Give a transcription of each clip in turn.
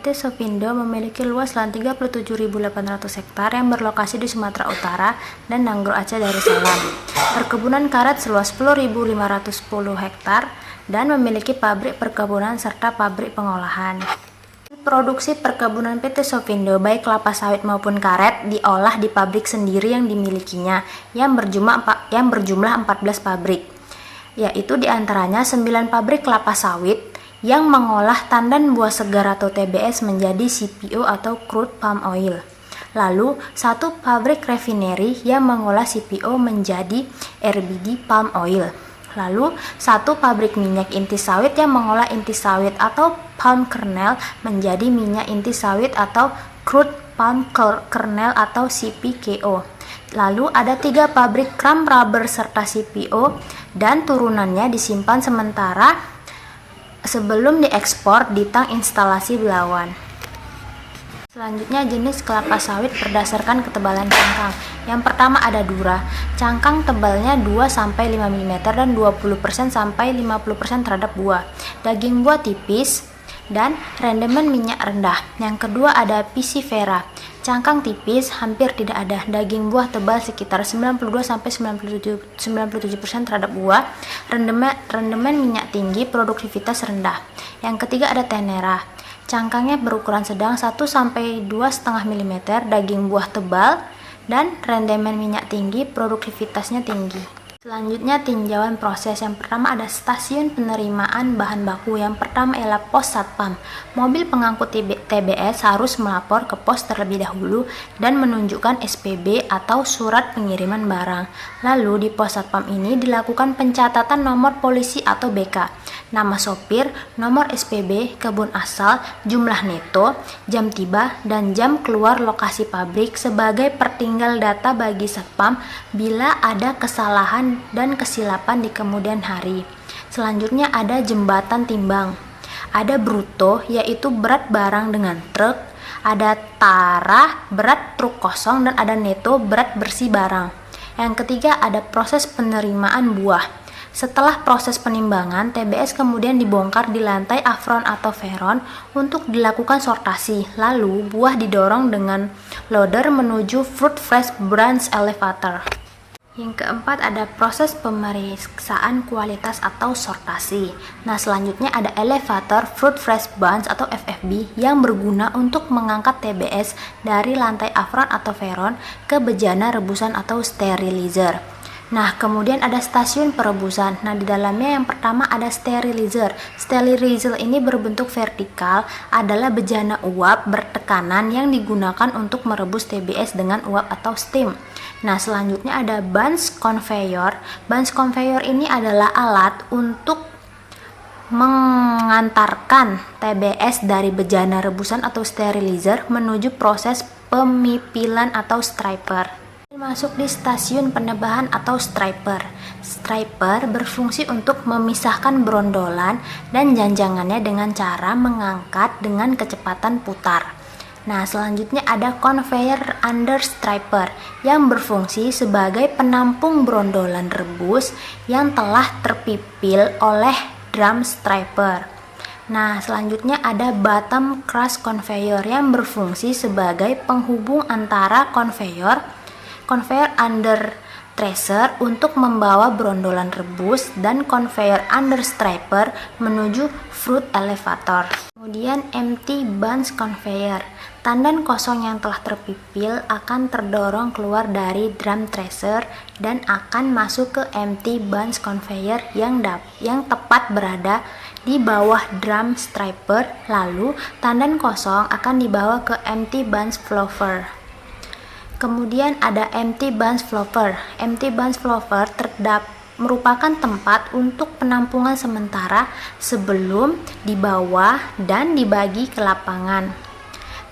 PT Sofindo memiliki luas lahan 37.800 hektar yang berlokasi di Sumatera Utara dan Nanggro Aceh Darussalam. Perkebunan karet seluas 10.510 hektar dan memiliki pabrik perkebunan serta pabrik pengolahan. Produksi perkebunan PT Sofindo baik kelapa sawit maupun karet diolah di pabrik sendiri yang dimilikinya yang berjumlah 14 pabrik, yaitu diantaranya 9 pabrik kelapa sawit yang mengolah tandan buah segar atau TBS menjadi CPO atau crude palm oil. Lalu, 1 pabrik refinery yang mengolah CPO menjadi RBD palm oil. Lalu, 1 pabrik minyak inti sawit yang mengolah inti sawit atau palm kernel menjadi minyak inti sawit atau crude palm kernel atau CPKO. Lalu ada 3 pabrik kram rubber serta CPO dan turunannya disimpan sementara sebelum diekspor di tang instalasi Belawan. Selanjutnya jenis kelapa sawit berdasarkan ketebalan cangkang. Yang pertama ada Dura. Cangkang tebalnya 2-5 mm dan 20%-50% terhadap buah. Daging buah tipis dan rendemen minyak rendah. Yang kedua ada Piscifera. Cangkang tipis, hampir tidak ada. Daging buah tebal sekitar 92-97% terhadap buah. Rendemen minyak tinggi, produktivitas rendah. Yang ketiga ada Tenera. Cangkangnya berukuran sedang 1-2,5 mm, daging buah tebal dan rendemen minyak tinggi, produktivitasnya tinggi. Selanjutnya tinjauan proses. Yang pertama ada stasiun penerimaan bahan baku. Yang pertama ialah pos satpam. Mobil pengangkut TBS harus melapor ke pos terlebih dahulu dan menunjukkan SPB atau surat pengiriman barang. Lalu di pos satpam ini dilakukan pencatatan nomor polisi atau BK, nama sopir, nomor SPB, kebun asal, jumlah neto, jam tiba, dan jam keluar lokasi pabrik sebagai pertinggal data bagi satpam bila ada kesalahan dan kesilapan di kemudian hari. Selanjutnya ada jembatan timbang. Ada bruto, yaitu berat barang dengan truk, ada tarah, berat truk kosong, dan ada neto, berat bersih barang. Yang ketiga ada proses penerimaan buah. Setelah proses penimbangan, TBS kemudian dibongkar di lantai afron atau veron untuk dilakukan sortasi. Lalu buah didorong dengan loader menuju fruit fresh branch elevator. Yang keempat ada proses pemeriksaan kualitas atau sortasi. Nah, selanjutnya ada elevator fruit fresh bunch atau FFB yang berguna untuk mengangkat TBS dari lantai afron atau veron ke bejana rebusan atau sterilizer. Nah, kemudian ada stasiun perebusan. Nah, di dalamnya yang pertama ada sterilizer. Sterilizer ini berbentuk vertikal, adalah bejana uap bertekanan yang digunakan untuk merebus TBS dengan uap atau steam. Nah, selanjutnya ada bunch conveyor. Bunch conveyor ini adalah alat untuk mengantarkan TBS dari bejana rebusan atau sterilizer menuju proses pemipilan atau striper. Masuk di stasiun penebahan atau striper. Striper berfungsi untuk memisahkan brondolan dan janjangannya dengan cara mengangkat dengan kecepatan putar. Nah, selanjutnya ada conveyor under striper yang berfungsi sebagai penampung brondolan rebus yang telah terpipil oleh drum striper. Nah, selanjutnya ada bottom crush conveyor yang berfungsi sebagai penghubung antara conveyor under tracer untuk membawa brondolan rebus dan conveyor under striper menuju fruit elevator. Kemudian empty bunch conveyor. Tandan kosong yang telah terpipil akan terdorong keluar dari drum tracer dan akan masuk ke empty bunch conveyor yang tepat berada di bawah drum striper. Lalu tandan kosong akan dibawa ke empty bunch flower. Kemudian ada empty bunch flower. Empty bunch flower merupakan tempat untuk penampungan sementara sebelum dibawa dan dibagi ke lapangan.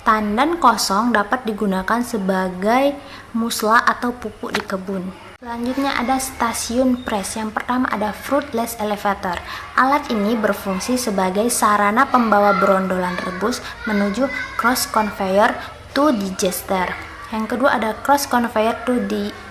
Tandan kosong dapat digunakan sebagai musla atau pupuk di kebun. Selanjutnya ada stasiun press. Yang pertama ada fruitless elevator. Alat ini berfungsi sebagai sarana pembawa brondolan rebus menuju cross conveyor to digester. Yang kedua ada cross conveyor to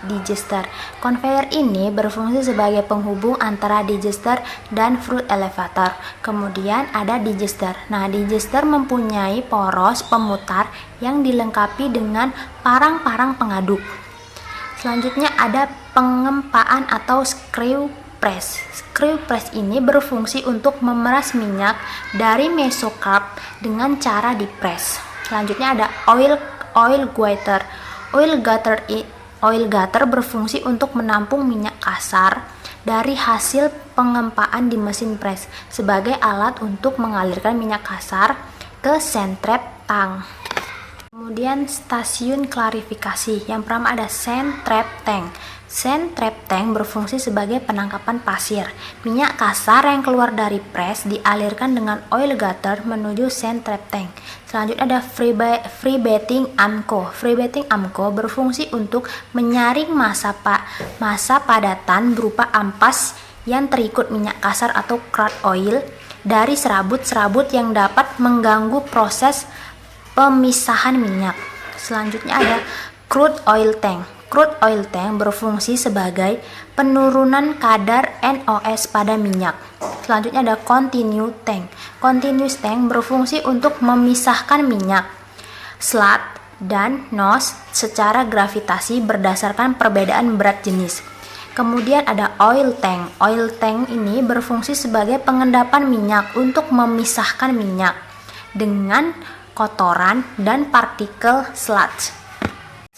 digester. Conveyor ini berfungsi sebagai penghubung antara digester dan fruit elevator. Kemudian ada digester. Nah, digester mempunyai poros pemutar yang dilengkapi dengan parang-parang pengaduk. Selanjutnya ada pengempaan atau screw press. Screw press ini berfungsi untuk memeras minyak dari mesocarp dengan cara dipres. Selanjutnya ada oil gutter. Oil gutter berfungsi untuk menampung minyak kasar dari hasil pengempaan di mesin pres sebagai alat untuk mengalirkan minyak kasar ke sentrep tank. Kemudian stasiun klarifikasi. Yang pertama ada sand trap tank. Sand trap tank berfungsi sebagai penangkapan pasir. Minyak kasar yang keluar dari pres dialirkan dengan oil gutter menuju sand trap tank. Selanjutnya ada free bathing AMCO. Free bathing AMCO berfungsi untuk menyaring massa padatan berupa ampas yang terikut minyak kasar atau crude oil dari serabut-serabut yang dapat mengganggu proses pemisahan minyak. Selanjutnya ada crude oil tank. Crude oil tank berfungsi sebagai penurunan kadar NOx pada minyak. Selanjutnya ada continuous tank. Continuous tank berfungsi untuk memisahkan minyak, slat, dan nose secara gravitasi berdasarkan perbedaan berat jenis. Kemudian ada oil tank. Oil tank ini berfungsi sebagai pengendapan minyak untuk memisahkan minyak dengan kotoran dan partikel sludge.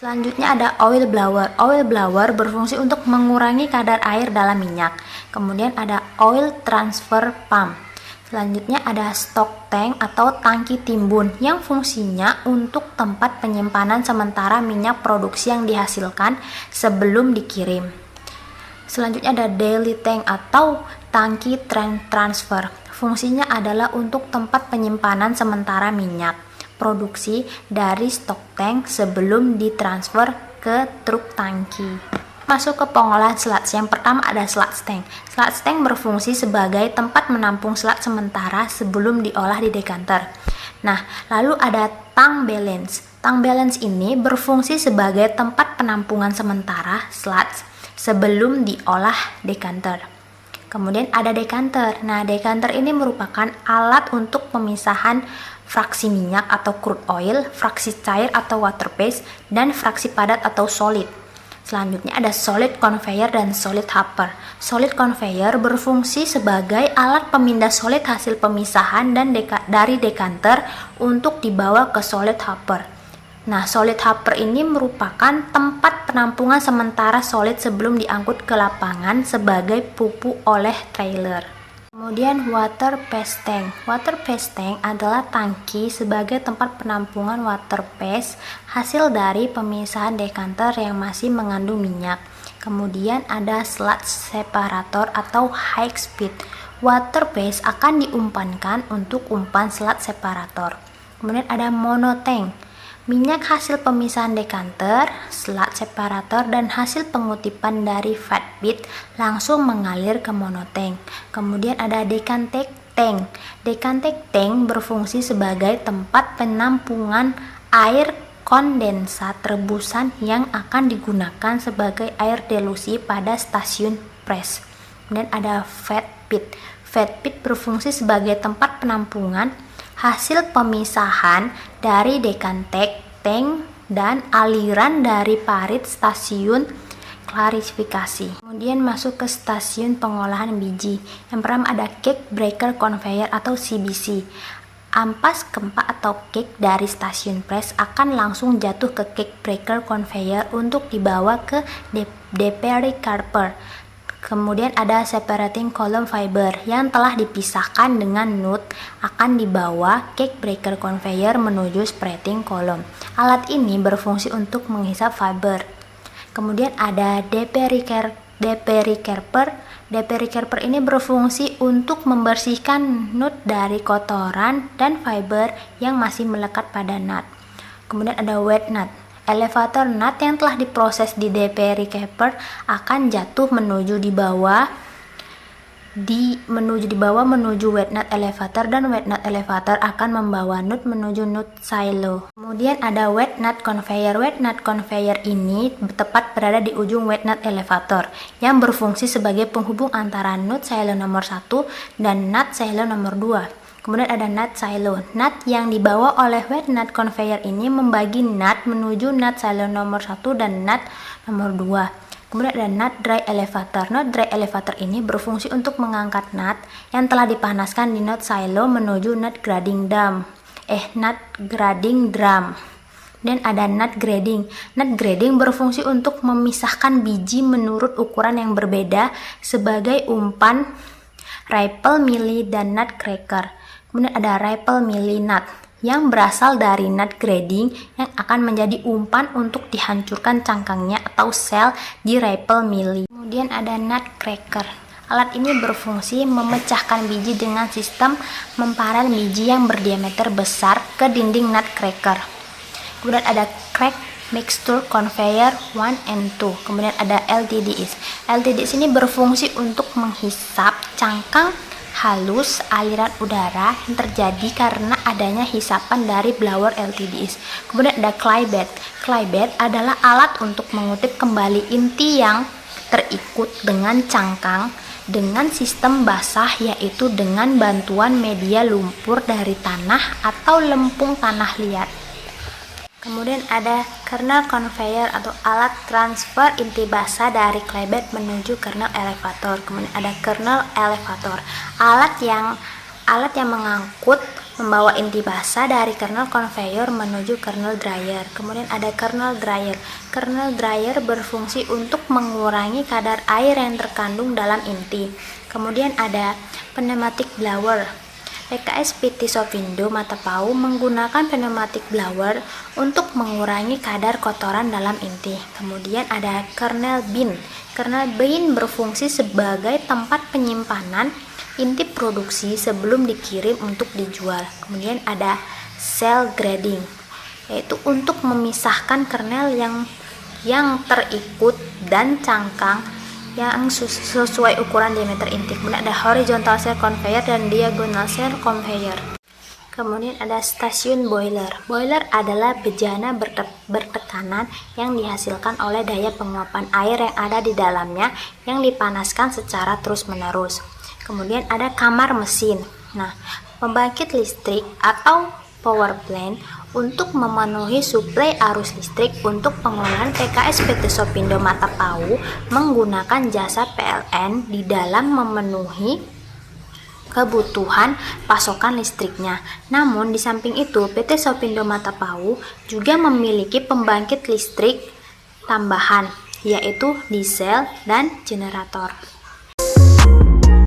Selanjutnya ada oil blower. Oil blower berfungsi untuk mengurangi kadar air dalam minyak. Kemudian ada oil transfer pump. Selanjutnya ada stock tank atau tangki timbun yang fungsinya untuk tempat penyimpanan sementara minyak produksi yang dihasilkan sebelum dikirim. Selanjutnya ada daily tank atau tangki transfer. Fungsinya adalah untuk tempat penyimpanan sementara minyak produksi dari stok tank sebelum ditransfer ke truk tangki. Masuk ke pengolahan sludge. Yang pertama ada sludge tank. Sludge tank berfungsi sebagai tempat menampung sludge sementara sebelum diolah di dekanter. Nah, lalu ada tank balance. Tank balance ini berfungsi sebagai tempat penampungan sementara sludge sebelum diolah dekanter. Kemudian ada dekanter. Nah, dekanter ini merupakan alat untuk pemisahan fraksi minyak atau crude oil, fraksi cair atau water phase, dan fraksi padat atau solid. Selanjutnya ada solid conveyor dan solid hopper. Solid conveyor berfungsi sebagai alat pemindah solid hasil pemisahan dan dari dekanter untuk dibawa ke solid hopper. Nah, solid hopper ini merupakan tempat penampungan sementara solid sebelum diangkut ke lapangan sebagai pupuk oleh trailer. Kemudian water phase tank. Water phase tank adalah tangki sebagai tempat penampungan water phase hasil dari pemisahan dekanter yang masih mengandung minyak. Kemudian ada sludge separator atau high speed. Water phase akan diumpankan untuk umpan sludge separator. Kemudian ada monotank. Minyak hasil pemisahan dekanter, sludge separator, dan hasil pengutipan dari fat bed langsung mengalir ke monotank. Kemudian ada decanted tank. Decanted tank berfungsi sebagai tempat penampungan air kondensat rebusan yang akan digunakan sebagai air delusi pada stasiun pres. Kemudian ada fat pit. Fat pit berfungsi sebagai tempat penampungan hasil pemisahan dari decanted tank dan aliran dari parit stasiun klarifikasi. Kemudian masuk ke stasiun pengolahan biji. Yang pertama ada cake breaker conveyor atau CBC. Ampas kempak atau cake dari stasiun pres akan langsung jatuh ke cake breaker conveyor untuk dibawa ke deperi carper. Kemudian ada separating column fiber yang telah dipisahkan dengan nut akan dibawa cake breaker conveyor menuju separating column. Alat ini berfungsi untuk menghisap fiber. Kemudian ada deperi carper. Deperi carper ini berfungsi untuk membersihkan nut dari kotoran dan fiber yang masih melekat pada nut. Kemudian ada wet nut. Elevator nut yang telah diproses di deperi carper akan jatuh menuju di bawah menuju wet nut elevator, dan wet nut elevator akan membawa nut menuju nut silo. Kemudian ada wet nut conveyor. Wet nut conveyor ini tepat berada di ujung wet nut elevator yang berfungsi sebagai penghubung antara nut silo nomor 1 dan nut silo nomor 2. Kemudian ada nut silo. Nut yang dibawa oleh wet nut conveyor ini membagi nut menuju nut silo nomor 1 dan nut nomor 2. Kemudian ada nut dry elevator. Nut dry elevator ini berfungsi untuk mengangkat nut yang telah dipanaskan di nut silo menuju nut grading drum. Dan ada nut grading. Nut grading berfungsi untuk memisahkan biji menurut ukuran yang berbeda sebagai umpan rifle melee dan nut cracker. Kemudian ada rifle melee nut yang berasal dari nut grading yang akan menjadi umpan untuk dihancurkan cangkangnya atau sel di rifle melee. Kemudian ada nut cracker. Alat ini berfungsi memecahkan biji dengan sistem memparan biji yang berdiameter besar ke dinding nut cracker. Kemudian ada crack mixture conveyor 1 and 2. Kemudian ada LTDs. LTDs ini berfungsi untuk menghisap cangkang halus aliran udara yang terjadi karena adanya hisapan dari blower LTDs. Kemudian ada clay bed. Clay bed adalah alat untuk mengutip kembali inti yang terikut dengan cangkang dengan sistem basah, yaitu dengan bantuan media lumpur dari tanah atau lempung tanah liat. Kemudian ada kernel conveyor atau alat transfer inti basah dari clay bed menuju kernel elevator. Kemudian ada kernel elevator, alat yang mengangkut membawa inti basah dari kernel conveyor menuju kernel dryer. Kemudian ada kernel dryer. Kernel dryer berfungsi untuk mengurangi kadar air yang terkandung dalam inti. Kemudian ada pneumatic blower. PKS PT Sofindo Matapau menggunakan pneumatic blower untuk mengurangi kadar kotoran dalam inti. Kemudian ada kernel bin. Kernel bin berfungsi sebagai tempat penyimpanan inti produksi sebelum dikirim untuk dijual. Kemudian ada cell grading, yaitu untuk memisahkan kernel yang terikut dan cangkang yang sesuai ukuran diameter inti. Kemudian ada horizontal cell conveyor dan diagonal cell conveyor. Kemudian ada stasiun boiler. Boiler adalah bejana bertekanan yang dihasilkan oleh daya penguapan air yang ada di dalamnya yang dipanaskan secara terus-menerus. Kemudian ada kamar mesin. Nah, pembangkit listrik atau power plant untuk memenuhi suplai arus listrik untuk pengolahan PKS PT Sofindo Matapau menggunakan jasa PLN di dalam memenuhi kebutuhan pasokan listriknya. Namun di samping itu PT Sofindo Matapau juga memiliki pembangkit listrik tambahan, yaitu diesel dan generator.